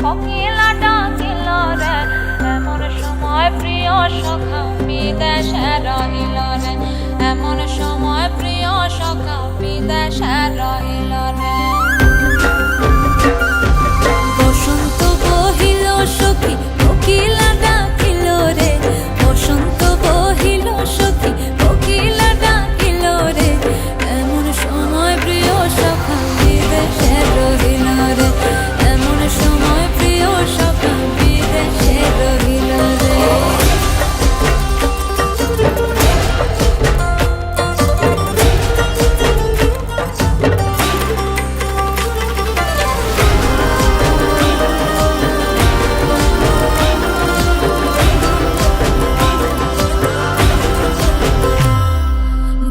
কোকিলা ডাকিল রে, এমন সময় প্রিয় সখা বিদেশে রহিল রে, এমন সময় প্রিয় সখা বিদেশে রহিল রে। বসন্ত বহিল সখী কোকিলা ডাকিল রে, বসন্ত বহিল সখী কোকিলা ডাকিল রে, এমন সময় প্রিয় সখা বিদেশে রহিল রে, এমন সময় প্রিয় সখা বিদেশে রহিল রে।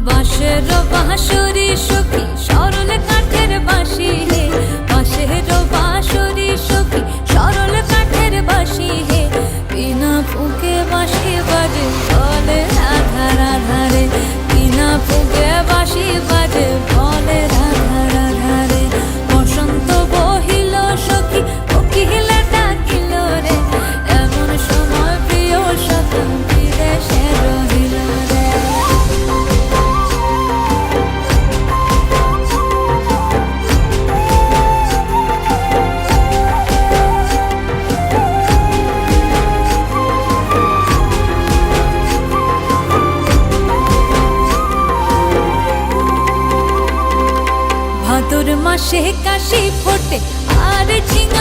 বাঁশের বাঁশরি সখী সরল কাঠের বাঁশি হে, বাঁশের বাঁশরি সখী সরল কাঠের বাঁশি হে, বিনা ফুঁকে বাঁশি বাজে বলে রাধা রাধা রে, বিনা ফুঁকে বাঁশি বাজে বলে রাধা রাধা রে। বসন্ত বহিল সখী কোকিলা ডাকিল রে, এমন সময় প্রিয় সখা বিদেশে রহিল রে। ভাদর মাসে কাশি ফোটে আর ঝিঙে